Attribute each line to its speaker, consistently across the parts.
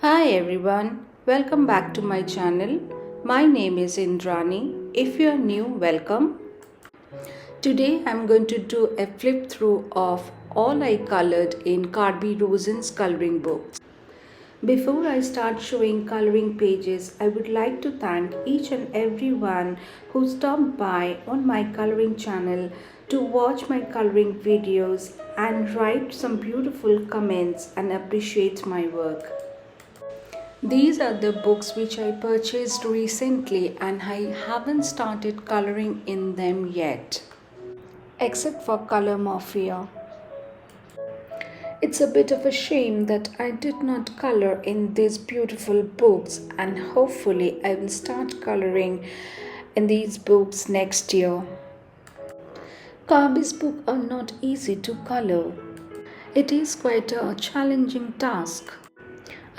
Speaker 1: Hi everyone, welcome back to my channel. My name is Indrani. If you are new, welcome. Today I'm going to do a flip through of all I colored in Kerby Rosanes coloring books. Before I start showing coloring pages, I would like to thank each and everyone who stopped by on my coloring channel to watch my coloring videos and write some beautiful comments and appreciate my work. These are the books which I purchased recently and I haven't started coloring in them yet. Except for Colormorphia. It's a bit of a shame that I did not color in these beautiful books, and hopefully I will start coloring in these books next year. Kirby's books are not easy to color. It is quite a challenging task.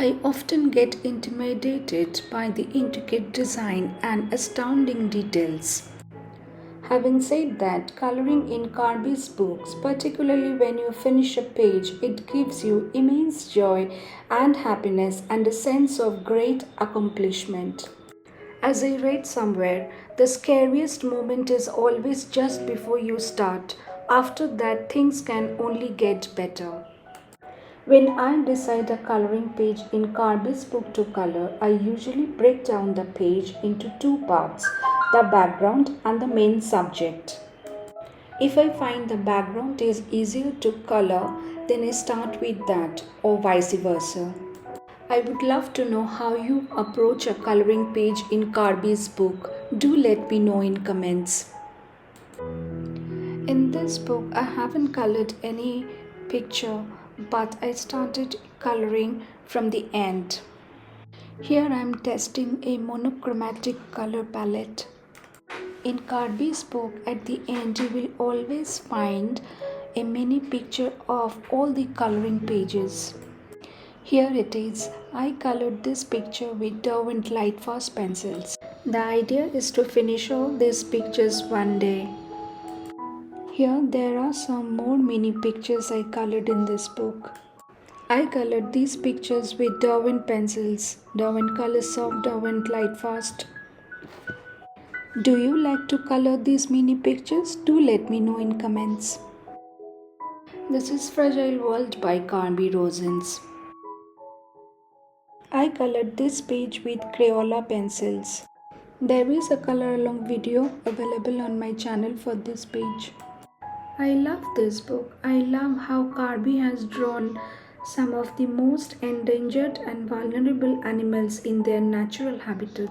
Speaker 1: I often get intimidated by the intricate design and astounding details. Having said that, coloring in Kirby's books, particularly when you finish a page, it gives you immense joy and happiness and a sense of great accomplishment. As I read somewhere, the scariest moment is always just before you start. After that, things can only get better. When I decide a coloring page in Kirby's book to color, I usually break down the page into two parts, the background and the main subject. If I find the background is easier to color, then I start with that, or vice versa. I would love to know how you approach a coloring page in Kirby's book. Do let me know in comments. In this book, I haven't colored any picture, but I started coloring from the end. Here I am testing a monochromatic color palette. In Kirby's book, at the end, you will always find a mini picture of all the coloring pages. Here it is. I colored this picture with Derwent Lightfast pencils. The idea is to finish all these pictures one day. Here there are some more mini pictures I colored in this book. I colored these pictures with Derwent pencils, Derwent Colorsoft, Derwent Lightfast. Do you like to color these mini pictures? Do let me know in comments. This is Fragile World by Kerby Rosanes. I colored this page with Crayola pencils. There is a color along video available on my channel for this page. I love this book. I love how Kerby has drawn some of the most endangered and vulnerable animals in their natural habitat.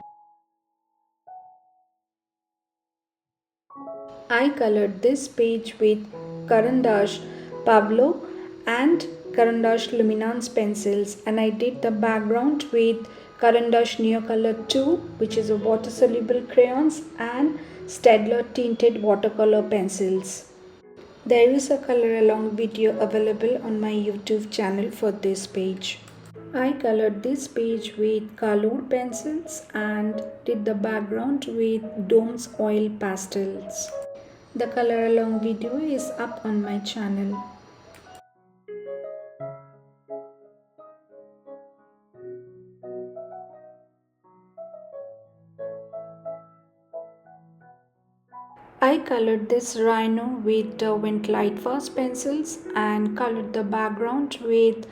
Speaker 1: I colored this page with Carandash Pablo and Carandash Luminance pencils, and I did the background with Carandash Neocolor 2, which is a water soluble crayons, and Staedtler tinted watercolor pencils. There is a color along video available on my YouTube channel for this page. I colored this page with colored pencils and did the background with Dome's oil pastels. The color along video is up on my channel. I colored this rhino with Derwent Lightfast pencils and colored the background with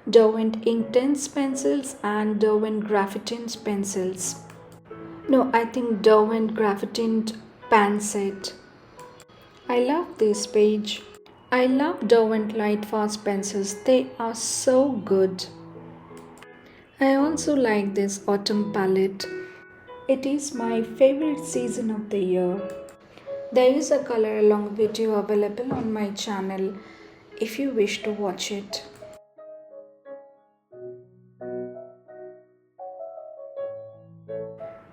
Speaker 1: Derwent Inktense pencils and Derwent Graphitint pencils. No, I think Derwent Graphitint pan set. I love this page. I love Derwent Lightfast pencils. They are so good. I also like this autumn palette. It is my favorite season of the year. There is a color along video available on my channel if you wish to watch it.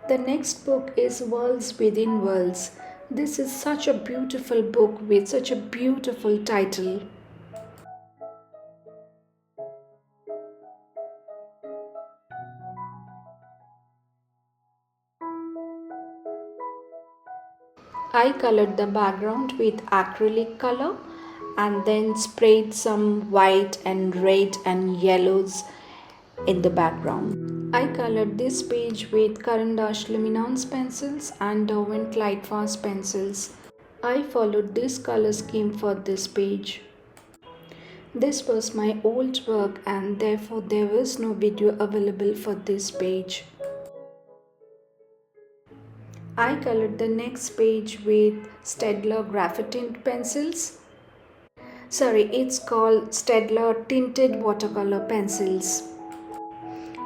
Speaker 1: The next book is Worlds Within Worlds. This is such a beautiful book with such a beautiful title. I colored the background with acrylic color and then sprayed some white and red and yellows in the background. I colored this page with Caran d'Ache Luminance pencils and Derwent Lightfast pencils. I followed this color scheme for this page. This was my old work and therefore there was no video available for this page. I colored the next page with Staedtler Graphite pencils. It's called Staedtler Tinted Watercolor Pencils.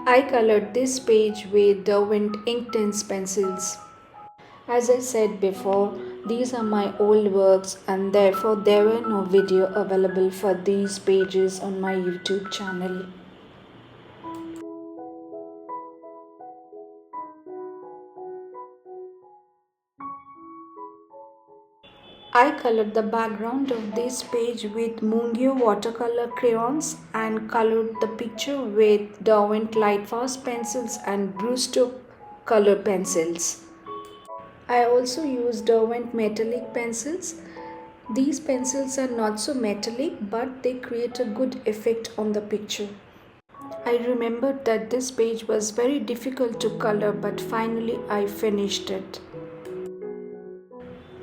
Speaker 1: I colored this page with Derwent Inktense pencils. As I said before, these are my old works and therefore there were no video available for these pages on my YouTube channel. I colored the background of this page with Books.You watercolor crayons and colored the picture with Derwent Lightfast pencils and Books.You color pencils. I also used Derwent metallic pencils. These pencils are not so metallic but they create a good effect on the picture. I remembered that this page was very difficult to color but finally I finished it.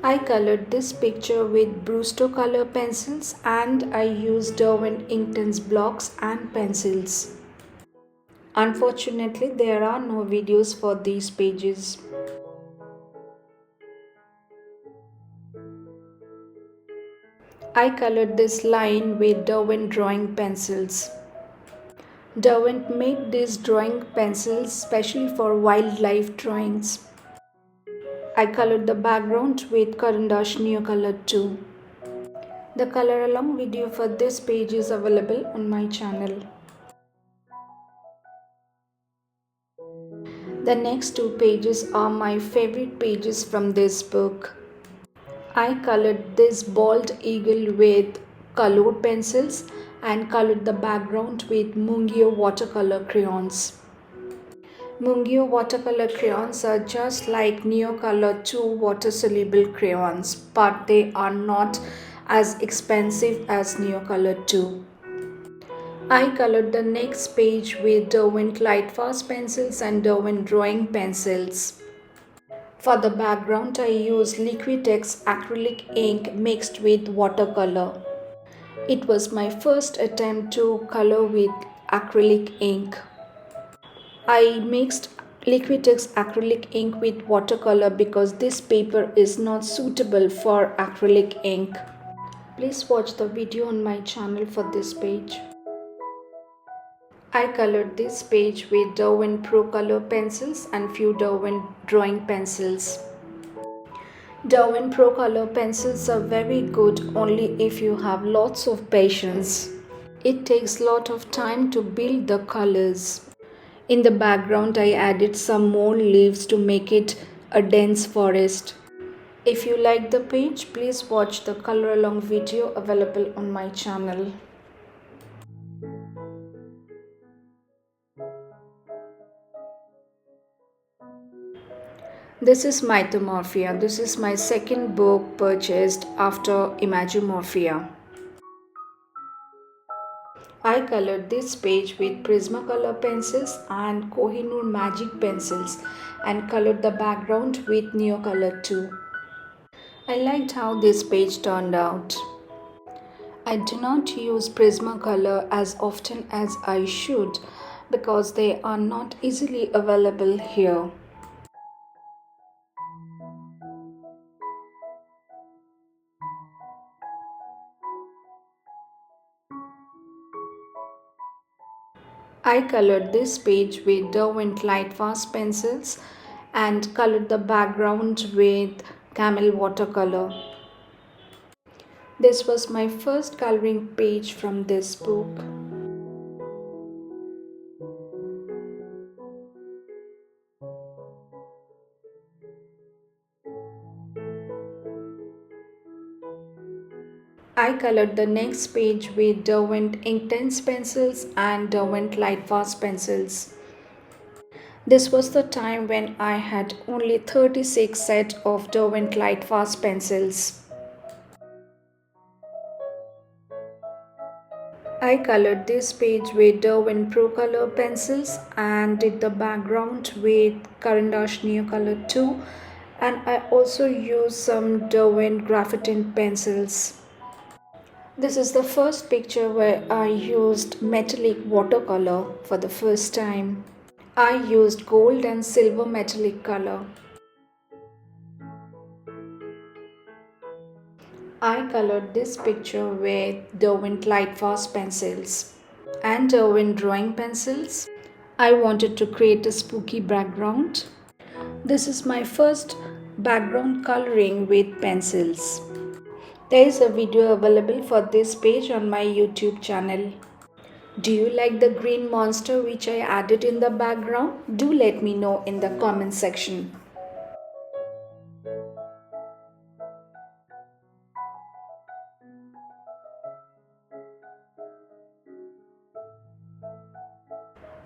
Speaker 1: I colored this picture with Books.You color pencils and I used Derwent Inktense blocks and pencils. Unfortunately, there are no videos for these pages. I colored this line with Derwent drawing pencils. Derwent made these drawing pencils specially for wildlife drawings. I colored the background with Caran d'Ache Neocolor 2. The color along video for this page is available on my channel. The next two pages are my favorite pages from this book. I colored this bald eagle with colored pencils and colored the background with Books.You watercolor crayons. Books.You watercolor crayons are just like Neocolor 2 water-soluble crayons, but they are not as expensive as Neocolor 2. I colored the next page with Derwent Lightfast pencils and Derwent drawing pencils. For the background, I used Liquitex acrylic ink mixed with watercolor. It was my first attempt to color with acrylic ink. I mixed Liquitex acrylic ink with watercolor because this paper is not suitable for acrylic ink. Please watch the video on my channel for this page. I colored this page with Derwent Pro Color pencils and few Derwent drawing pencils. Derwent Pro Color pencils are very good only if you have lots of patience. It takes lot of time to build the colors. In the background I added some more leaves to make it a dense forest. If you like the page, please watch the color along video available on my channel. This is Mythic. This is my second book purchased after Imaginemorphia. I colored this page with Prismacolor pencils and Kohinoor Magic pencils and colored the background with Neocolor 2. I liked how this page turned out. I do not use Prismacolor as often as I should because they are not easily available here. I colored this page with Derwent Lightfast pencils and colored the background with camel watercolor. This was my first coloring page from this book. I colored the next page with Derwent Inktense pencils and Derwent Lightfast pencils. This was the time when I had only 36 sets of Derwent Lightfast pencils. I colored this page with Derwent Pro Color pencils and did the background with Caran Neo Color 2, and I also used some Derwent Graphitin pencils. This is the first picture where I used metallic watercolor for the first time. I used gold and silver metallic color. I colored this picture with Derwent Light Fast pencils and Derwent drawing pencils. I wanted to create a spooky background. This is my first background coloring with pencils. There is a video available for this page on my YouTube channel. Do you like the green monster which I added in the background? Do let me know in the comment section.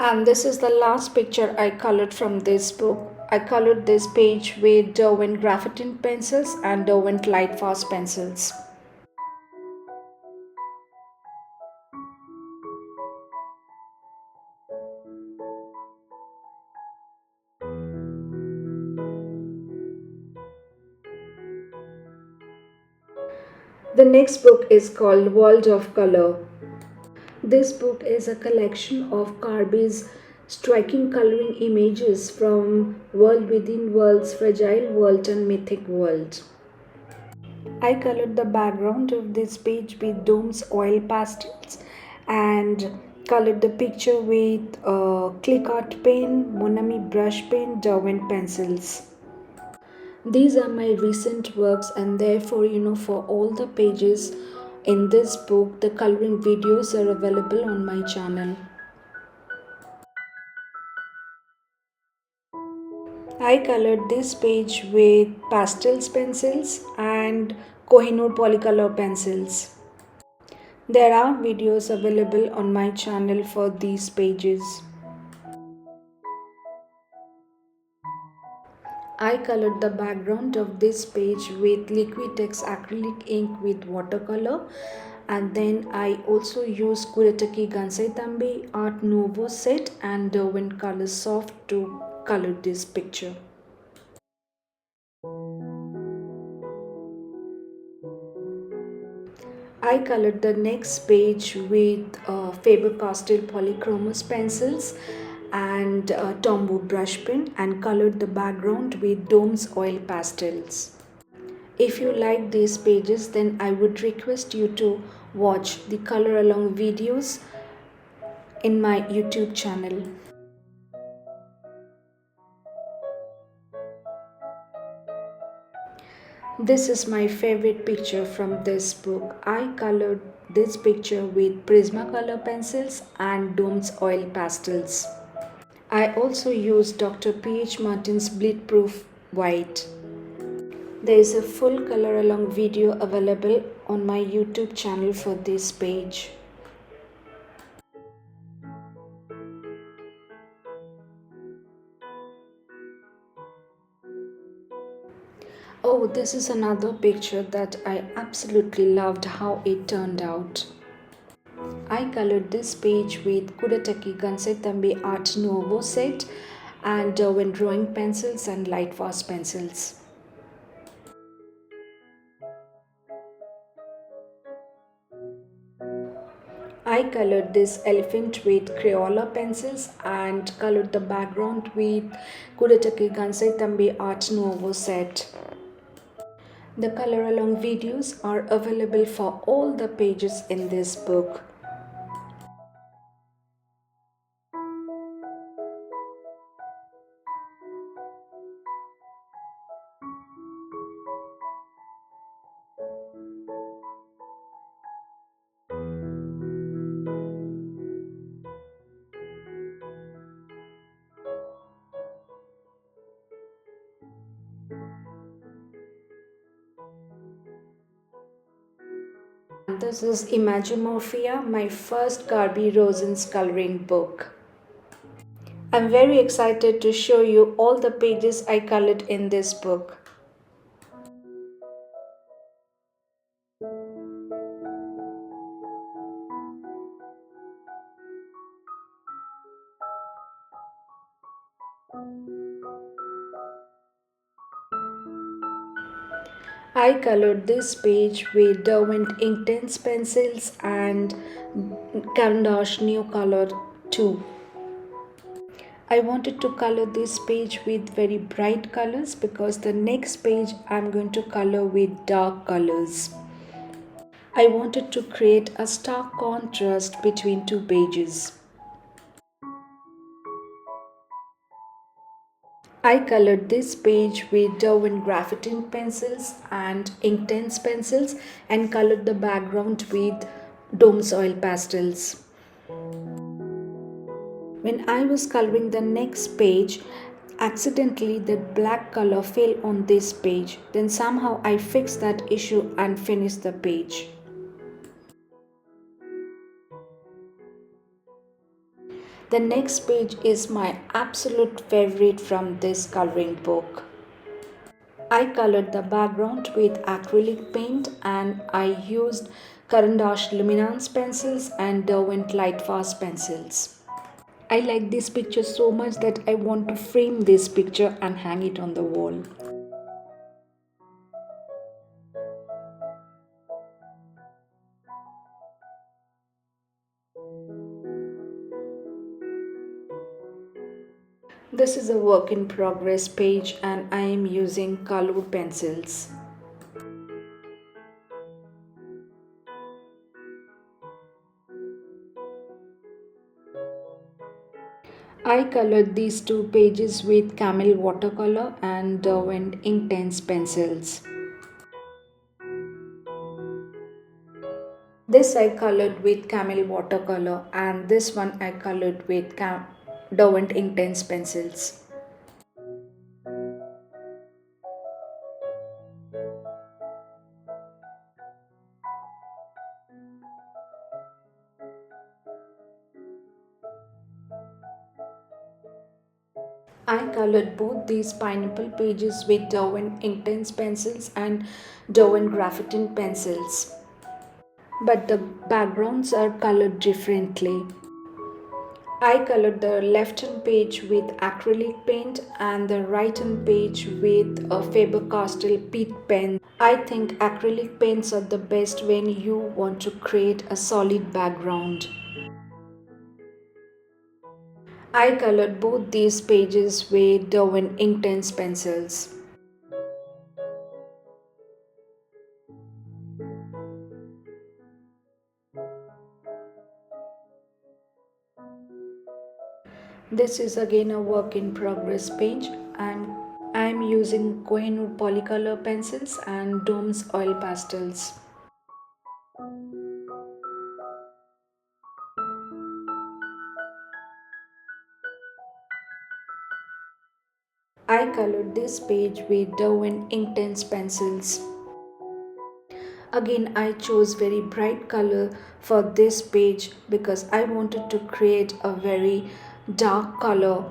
Speaker 1: And this is the last picture I colored from this book. I colored this page with Derwent Graphitin pencils and Derwent Light Fast pencils. The next book is called World of Color. This book is a collection of Kerby's striking coloring images from World Within Worlds, Fragile World and Mythic World. I colored the background of this page with Dome's oil pastels and colored the picture with click art pen, Monami brush pen, Derwent pencils. These are my recent works, and therefore, for all the pages in this book, the coloring videos are available on my channel. I colored this page with pastels pencils and Kohinoor polycolor pencils. There are videos available on my channel for these pages. I colored the background of this page with Liquitex acrylic ink with watercolor, and then I also used Kuretake Gansai Tambi Art Nouveau set and Derwent Color Soft to color this picture. I colored the next page with Faber-Castell Polychromos pencils and Tombow brush pen and colored the background with Dome's oil pastels. If you like these pages, then I would request you to watch the color along videos in my YouTube channel. This is my favorite picture from this book. I colored this picture with Prismacolor pencils and Dome's oil pastels. I also used Dr. P.H. Martin's Bleed Proof White. There is a full color along video available on my YouTube channel for this page. Oh, this is another picture that I absolutely loved how it turned out. I colored this page with Kuretake Gansai Tambi Art Nouveau set and Derwent drawing pencils and light fast pencils. I colored this elephant with Crayola pencils and colored the background with Kuretake Gansai Tambi Art Nouveau set. The color along videos are available for all the pages in this book. This is Imaginemorphia, my first Kerby Rosanes coloring book. I'm very excited to show you all the pages I colored in this book. I colored this page with Derwent Intense pencils and Cavendish New Color 2. I wanted to color this page with very bright colors because the next page I'm going to color with dark colors. I wanted to create a stark contrast between two pages. I colored this page with Derwent Graphitin pencils and Inktense pencils and colored the background with Dome's oil pastels. When I was coloring the next page, accidentally that black color fell on this page. Then somehow I fixed that issue and finished the page. The next page is my absolute favorite from this coloring book. I colored the background with acrylic paint and I used Caran d'Ache Luminance pencils and Derwent Lightfast pencils. I like this picture so much that I want to frame this picture and hang it on the wall. This is a work in progress page and I am using colored pencils. I colored these two pages with camel watercolor and Derwent Inktense pencils. This I colored with camel watercolor and this one I colored with Derwent Inktense pencils. I colored both these pineapple pages with Derwent Inktense pencils and Derwent Graphitin pencils. But the backgrounds are colored differently. I colored the left hand page with acrylic paint and the right hand page with a Faber-Castell peat pen. I think acrylic paints are the best when you want to create a solid background. I colored both these pages with Derwent Inktense pencils. This is again a work in progress page and I'm using Kohinoor polycolor pencils and Dome's oil pastels. I colored this page with Derwent Inktense pencils. Again, I chose very bright color for this page because I wanted to create a very dark color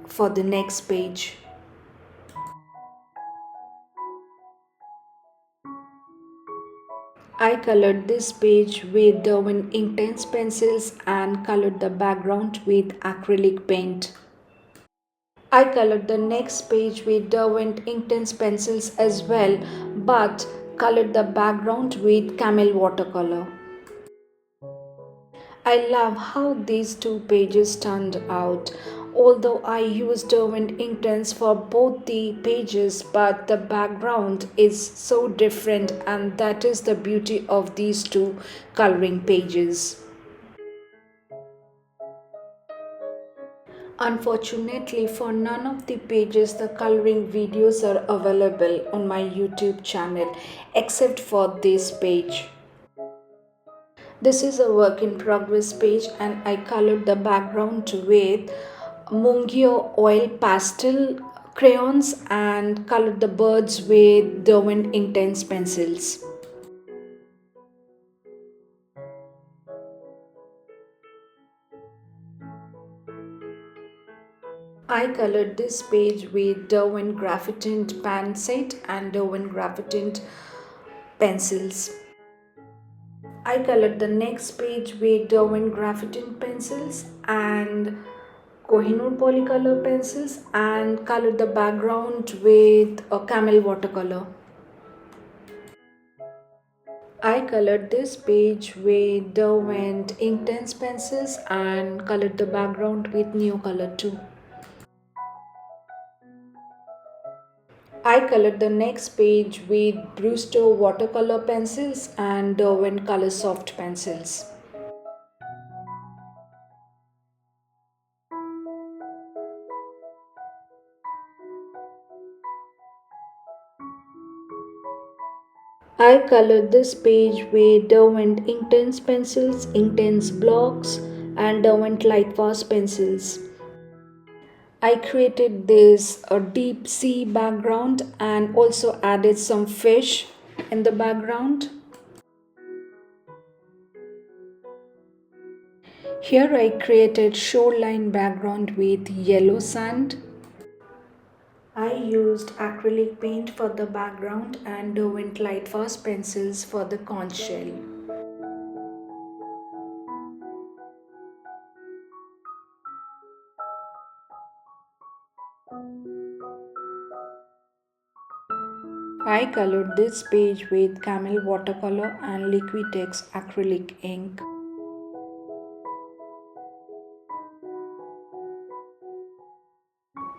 Speaker 1: for the next page. I colored this page with Derwent Inktense pencils and colored the background with acrylic paint. I colored the next page with Derwent Inktense pencils as well, but colored the background with camel watercolor. I love how these two pages turned out. Although I used Derwent Inktense for both the pages, but the background is so different, and that is the beauty of these two coloring pages. Unfortunately, for none of the pages, the coloring videos are available on my YouTube channel except for this page. This is a work in progress page and I colored the background with Mungyo oil pastel crayons and colored the birds with Derwent Inktense pencils. I colored this page with Derwent Graphitin pan set and Derwent Graphitin pencils. I colored the next page with Derwent Graphitin pencils and Kohinoor polycolor pencils and colored the background with a camel watercolor. I colored this page with Derwent Inktense pencils and colored the background with Neocolor too. I colored the next page with Brewster watercolor pencils and Derwent Color Soft pencils. I colored this page with Derwent Inktense pencils, Inktense blocks, and Derwent Lightfast pencils. I created this a deep sea background and also added some fish in the background. Here I created shoreline background with yellow sand. I used acrylic paint for the background and Derwent Lightfast pencils for the conch shell. I colored this page with camel watercolor and Liquitex acrylic ink.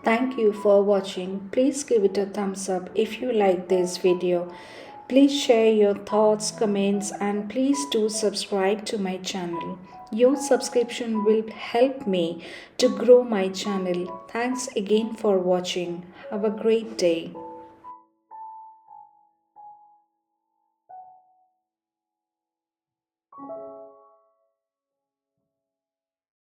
Speaker 1: Thank you for watching. Please give it a thumbs up if you like this video. Please share your thoughts, comments, and please do subscribe to my channel. Your subscription will help me to grow my channel. Thanks again for watching. Have a great day.